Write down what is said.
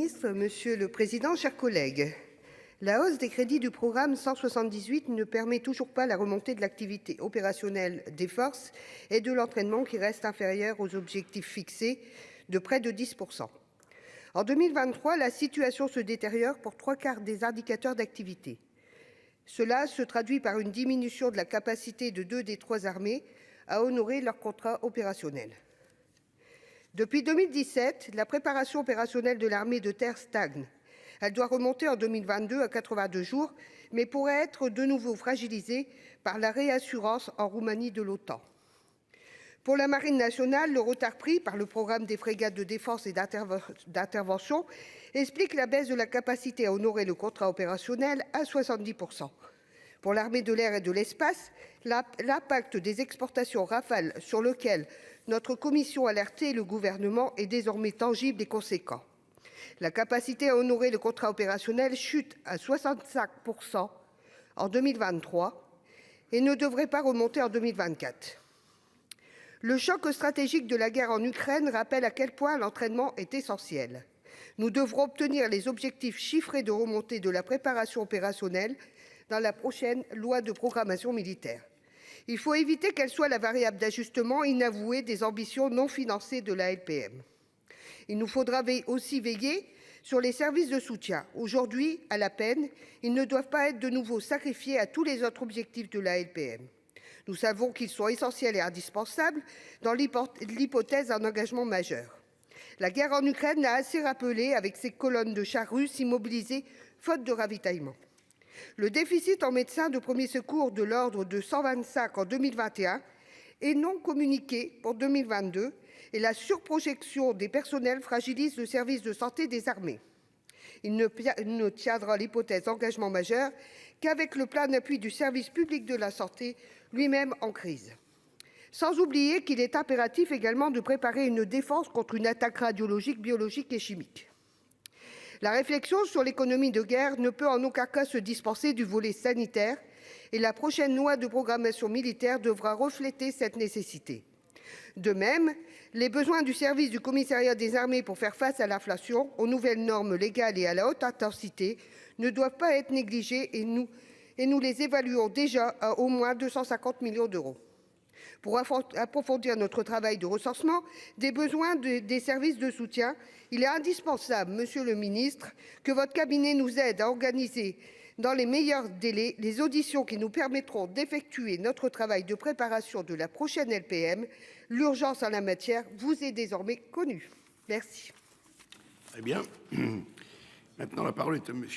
ministre, Monsieur le Président, chers collègues, la hausse des crédits du programme 178 ne permet toujours pas la remontée de l'activité opérationnelle des forces et de l'entraînement qui reste inférieur aux objectifs fixés de près de 10%. En 2023, la situation se détériore pour 3/4 des indicateurs d'activité. Cela se traduit par une diminution de la capacité de 2 des 3 armées à honorer leurs contrats opérationnels. Depuis 2017, la préparation opérationnelle de l'armée de terre stagne. Elle doit remonter en 2022 à 82 jours, mais pourrait être de nouveau fragilisée par la réassurance en Roumanie de l'OTAN. Pour la Marine nationale, le retard pris par le programme des frégates de défense et d'intervention explique la baisse de la capacité à honorer le contrat opérationnel à 70%. Pour l'armée de l'air et de l'espace, l'impact des exportations Rafale sur lequel notre commission alertait le gouvernement est désormais tangible et conséquent. La capacité à honorer le contrat opérationnel chute à 65% en 2023 et ne devrait pas remonter en 2024. Le choc stratégique de la guerre en Ukraine rappelle à quel point l'entraînement est essentiel. Nous devrons obtenir les objectifs chiffrés de remontée de la préparation opérationnelle dans la prochaine loi de programmation militaire. Il faut éviter qu'elle soit la variable d'ajustement inavouée des ambitions non financées de la LPM. Il nous faudra aussi veiller sur les services de soutien. Aujourd'hui, à la peine, ils ne doivent pas être de nouveau sacrifiés à tous les autres objectifs de la LPM. Nous savons qu'ils sont essentiels et indispensables dans l'hypothèse d'un engagement majeur. La guerre en Ukraine l'a assez rappelé avec ses colonnes de chars russes immobilisées faute de ravitaillement. Le déficit en médecins de premier secours de l'ordre de 125 en 2021 et non communiqué pour 2022 et la surprojection des personnels fragilise le service de santé des armées. Il ne tiendra l'hypothèse d'engagement majeur qu'avec le plein appui du service public de la santé, lui-même en crise. Sans oublier qu'il est impératif également de préparer une défense contre une attaque radiologique, biologique et chimique. La réflexion sur l'économie de guerre ne peut en aucun cas se dispenser du volet sanitaire et la prochaine loi de programmation militaire devra refléter cette nécessité. De même, les besoins du service du commissariat des armées pour faire face à l'inflation, aux nouvelles normes légales et à la haute intensité ne doivent pas être négligés et nous les évaluons déjà à au moins 250 millions d'euros. Pour approfondir notre travail de recensement des besoins des services de soutien, il est indispensable, Monsieur le Ministre, que votre cabinet nous aide à organiser dans les meilleurs délais les auditions qui nous permettront d'effectuer notre travail de préparation de la prochaine LPM. L'urgence en la matière vous est désormais connue. Merci. Très bien. Maintenant, la parole est à Monsieur